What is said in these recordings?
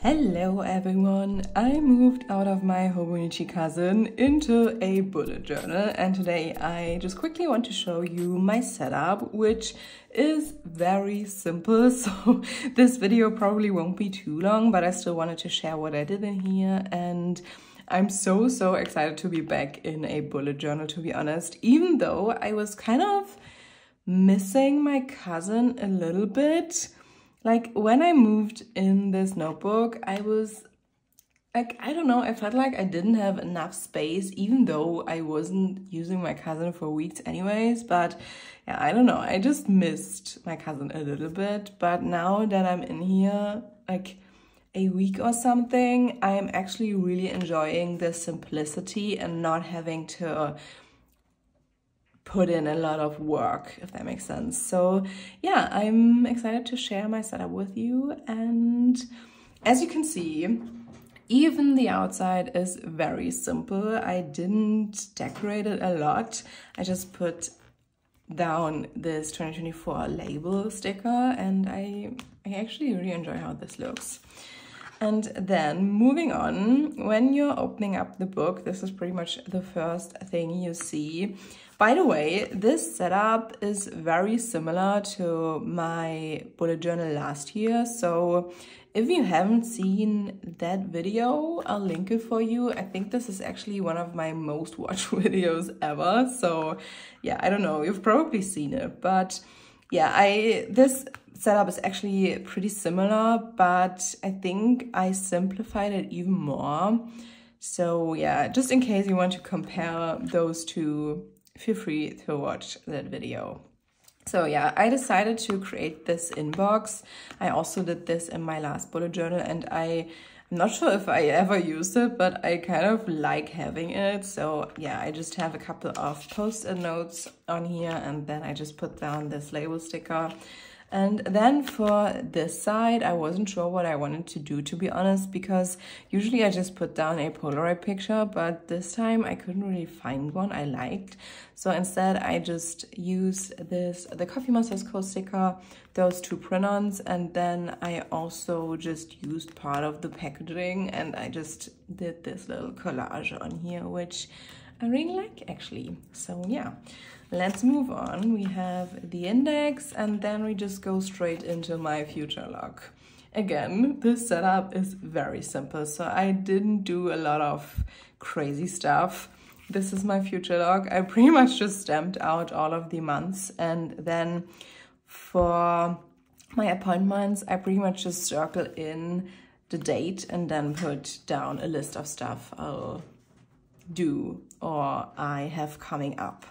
Hello everyone! I moved out of my hobonichi cousin into a bullet journal, and today I just quickly want to show you my setup, which is very simple. So this video probably won't be too long, but I still wanted to share what I did in here, and I'm so excited to be back in a bullet journal, to be honest, even though I was kind of missing my cousin a little bit. Like, when I moved in this notebook, I was like, I don't know, I felt like I didn't have enough space, even though I wasn't using my cousin for weeks anyways. But yeah, I don't know, I just missed my cousin a little bit. But now that I'm in here, like a week or something, I'm actually really enjoying the simplicity and not having to put in a lot of work, if that makes sense. So yeah, I'm excited to share my setup with you. And as you can see, even the outside is very simple. I didn't decorate it a lot. I just put down this 2024 label sticker, and I actually really enjoy how this looks. And then moving on, when you're opening up the book, this is pretty much the first thing you see. By the way, this setup is very similar to my bullet journal last year. So if you haven't seen that video, I'll link it for you. I think this is actually one of my most watched videos ever. So yeah, I don't know, you've probably seen it, but yeah, this setup is actually pretty similar, but I think I simplified it even more. So yeah, just in case you want to compare those two, feel free to watch that video. So yeah, I decided to create this inbox. I also did this in my last bullet journal, and I'm not sure if I ever used it, but I kind of like having it. So yeah, I just have a couple of post-it notes on here, and then I just put down this label sticker. And then for this side, I wasn't sure what I wanted to do, to be honest, because usually I just put down a Polaroid picture, but this time I couldn't really find one I liked. So instead I just used the Coffee Monster's Co sticker, those two print-ons, and then I also just used part of the packaging, and I just did this little collage on here, which I really like actually. So yeah, let's move on. We have the index, and then we just go straight into my future log. Again, this setup is very simple, so I didn't do a lot of crazy stuff. This is my future log. I pretty much just stamped out all of the months, and then for my appointments, I pretty much just circle in the date and then put down a list of stuff I'll do or I have coming up.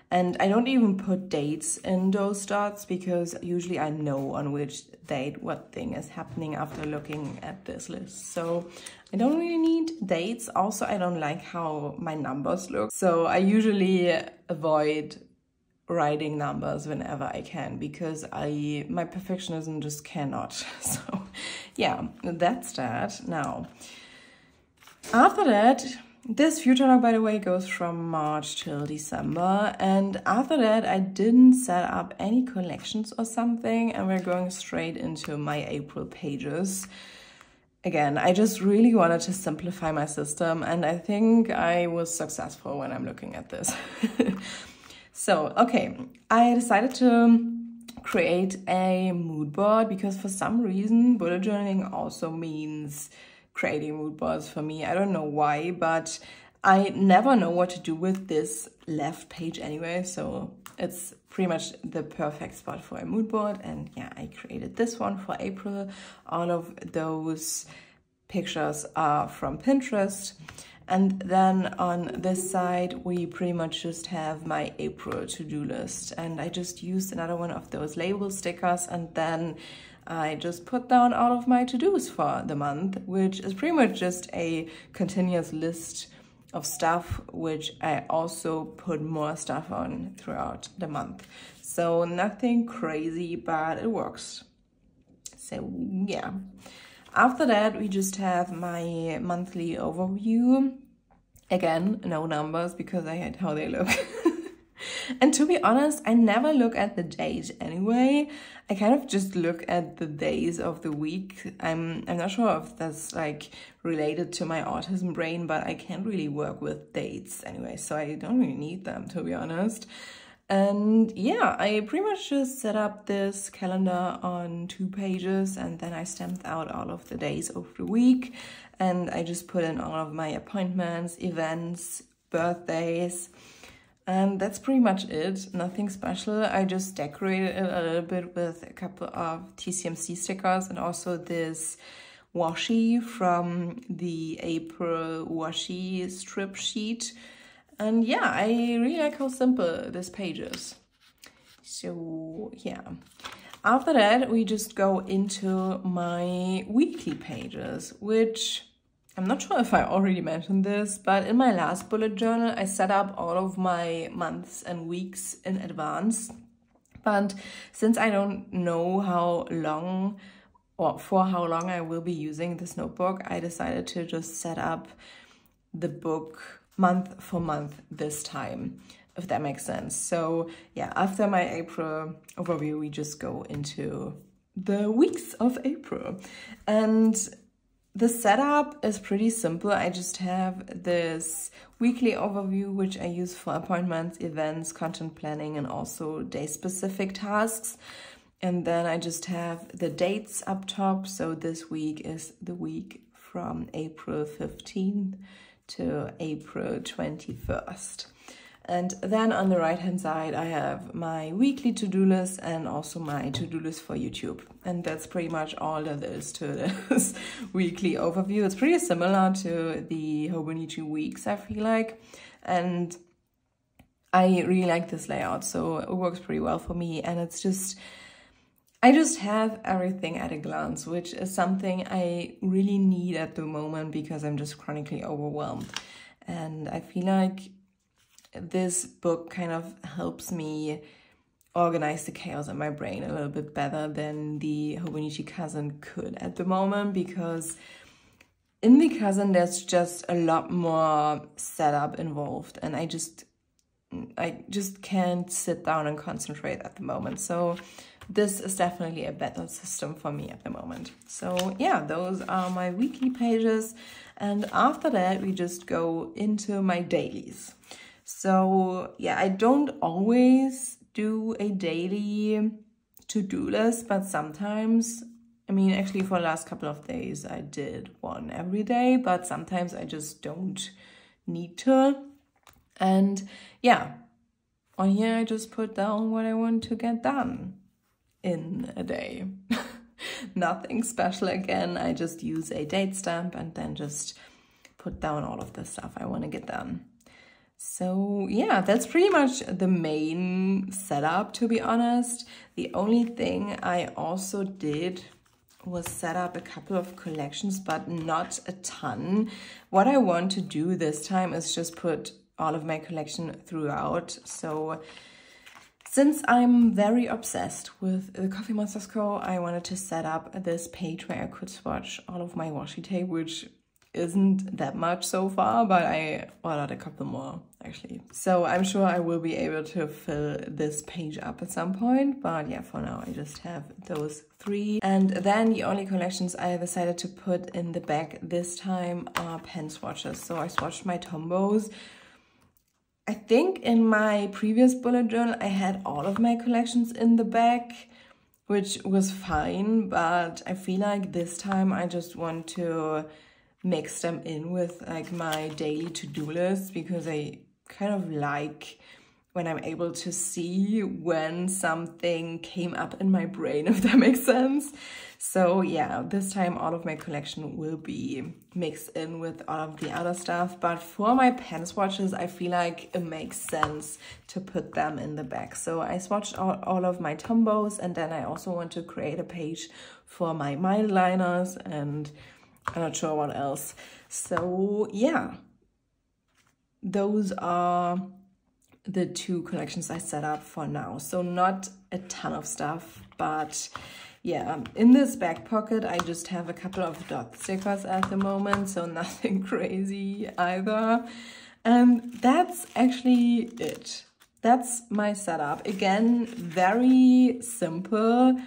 And I don't even put dates in those dots, because usually I know on which date what thing is happening after looking at this list. So I don't really need dates. Also, I don't like how my numbers look. So I usually avoid writing numbers whenever I can, because my perfectionism just cannot. So yeah, that's that. Now, after that, this future log, by the way, goes from March till December, and after that I didn't set up any collections or something, and we're going straight into my April pages. Again, I just really wanted to simplify my system, and I think I was successful when I'm looking at this. So, okay, I decided to create a mood board, because for some reason bullet journaling also means creating mood boards for me. I don't know why, but I never know what to do with this left page anyway, so it's pretty much the perfect spot for a mood board. And yeah, I created this one for April. All of those pictures are from Pinterest. And then on this side, we pretty much just have my April to-do list. And I just used another one of those label stickers, and then I just put down all of my to-dos for the month, which is pretty much just a continuous list of stuff, which I also put more stuff on throughout the month. So nothing crazy, but it works. So yeah. After that, we just have my monthly overview. Again, no numbers, because I hate how they look. And to be honest, I never look at the date anyway. I kind of just look at the days of the week. I'm not sure if that's like related to my autism brain, but I can't really work with dates anyway, so I don't really need them, to be honest. And yeah, I pretty much just set up this calendar on 2 pages, and then I stamped out all of the days of the week, and I just put in all of my appointments, events, birthdays, and that's pretty much it. Nothing special. I just decorated it a little bit with a couple of TCMC stickers and also this washi from the April washi strip sheet. And yeah, I really like how simple this page is. So yeah. After that, we just go into my weekly pages, which I'm not sure if I already mentioned this, but in my last bullet journal, I set up all of my months and weeks in advance. But since I don't know how long or for how long I will be using this notebook, I decided to just set up the book month for month this time, if that makes sense. So yeah, after my April overview, we just go into the weeks of April. And the setup is pretty simple. I just have this weekly overview, which I use for appointments, events, content planning, and also day-specific tasks. And then I just have the dates up top. So this week is the week from April 15th to April 21st. And then on the right hand side, I have my weekly to-do list and also my to-do list for YouTube. And that's pretty much all there is to this weekly overview. It's pretty similar to the hobonichi weeks, I feel like. And I really like this layout, so it works pretty well for me. And it's just, I just have everything at a glance, which is something I really need at the moment because I'm just chronically overwhelmed. And I feel like this book kind of helps me organize the chaos in my brain a little bit better than the hobonichi cousin could at the moment, because in the cousin there's just a lot more setup involved, and I just can't sit down and concentrate at the moment. So this is definitely a better system for me at the moment. So yeah, those are my weekly pages. And after that, we just go into my dailies. So yeah, I don't always do a daily to-do list, but sometimes, I mean, actually for the last couple of days, I did one every day, but sometimes I just don't need to. And yeah, on here, I just put down what I want to get done in a day. Nothing special again. I just use a date stamp and then just put down all of the stuff I want to get done. So yeah, that's pretty much the main setup, to be honest. The only thing I also did was set up a couple of collections, but not a ton. What I want to do this time is just put all of my collection throughout. So since I'm very obsessed with the Coffee Monsters Co., I wanted to set up this page where I could swatch all of my washi tape, which isn't that much so far, but I ordered a couple more actually. So I'm sure I will be able to fill this page up at some point, but yeah, for now I just have those 3. And then the only collections I decided to put in the back this time are pen swatches. So I swatched my Tombos. I think in my previous bullet journal I had all of my collections in the back, which was fine, but I feel like this time I just want to mix them in with like my daily to-do list, because I kind of like when I'm able to see when something came up in my brain, if that makes sense. So yeah, this time all of my collection will be mixed in with all of the other stuff. But for my pen swatches, I feel like it makes sense to put them in the back. So I swatched all of my Tombos, and then I also want to create a page for my mild liners, and I'm not sure what else. So yeah, those are the 2 collections I set up for now. So not a ton of stuff, but yeah, in this back pocket I just have a couple of dot stickers at the moment, so nothing crazy either. And that's actually it. that's my setup. Again, very simple.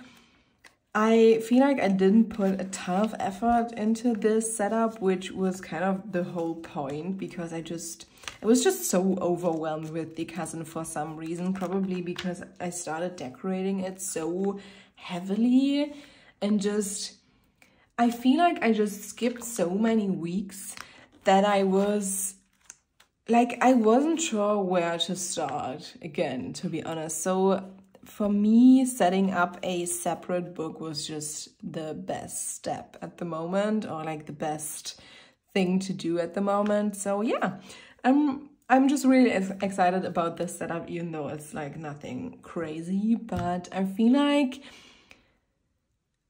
I feel like I didn't put a ton of effort into this setup, which was kind of the whole point, because I was just so overwhelmed with the cousin for some reason, probably because I started decorating it so heavily, and I feel like I just skipped so many weeks that I was like, I wasn't sure where to start again, to be honest. So for me, setting up a separate book was just the best step at the moment, or like the best thing to do at the moment. So yeah, I'm just really excited about this setup, even though it's like nothing crazy, but I feel like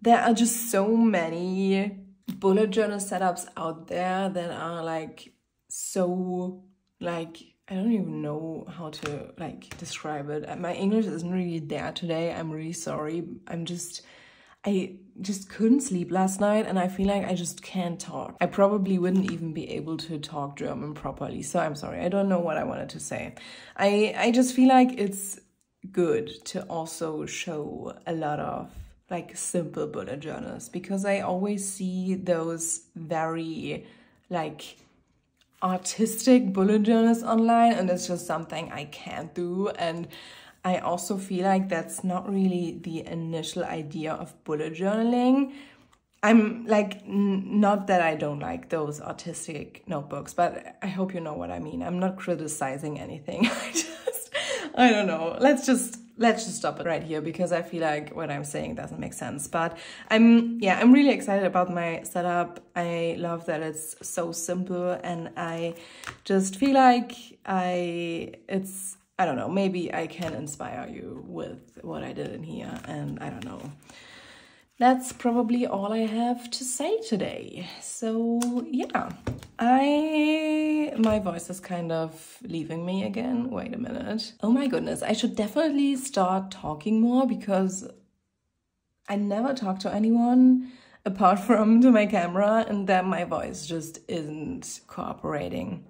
there are just so many bullet journal setups out there that are like so like, I don't even know how to like describe it. My English isn't really there today. I'm really sorry. I just couldn't sleep last night, and I feel like I just can't talk. I probably wouldn't even be able to talk German properly. So I'm sorry. I don't know what I wanted to say. I just feel like it's good to also show a lot of like simple bullet journals, because I always see those very like artistic bullet journals online, and it's just something I can't do. And I also feel like that's not really the initial idea of bullet journaling. I'm like, not that I don't like those artistic notebooks, but I hope you know what I mean. I'm not criticizing anything. I don't know. Let's just stop it right here, because I feel like what I'm saying doesn't make sense. But I'm really excited about my setup. I love that it's so simple, and I just feel like I don't know, maybe I can inspire you with what I did in here, and I don't know. That's probably all I have to say today. So yeah, my voice is kind of leaving me again. Wait a minute. Oh my goodness, I should definitely start talking more, because I never talk to anyone apart from to my camera, and then my voice just isn't cooperating.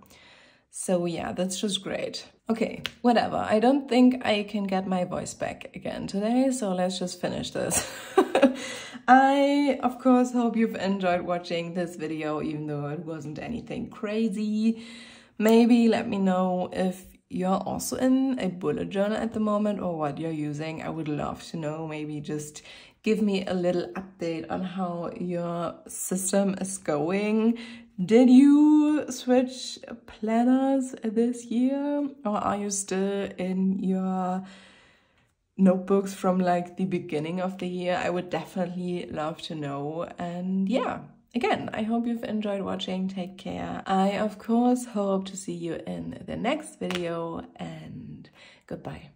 So yeah, that's just great. Okay, whatever. I don't think I can get my voice back again today, so let's just finish this. I, of course, hope you've enjoyed watching this video, even though it wasn't anything crazy. Maybe let me know if you're also in a bullet journal at the moment, or what you're using. I would love to know. Maybe just give me a little update on how your system is going. Did you switch planners this year, or are you still in your notebooks from like the beginning of the year? I would definitely love to know. And yeah, again, I hope you've enjoyed watching. Take care. I, of course, hope to see you in the next video, and goodbye.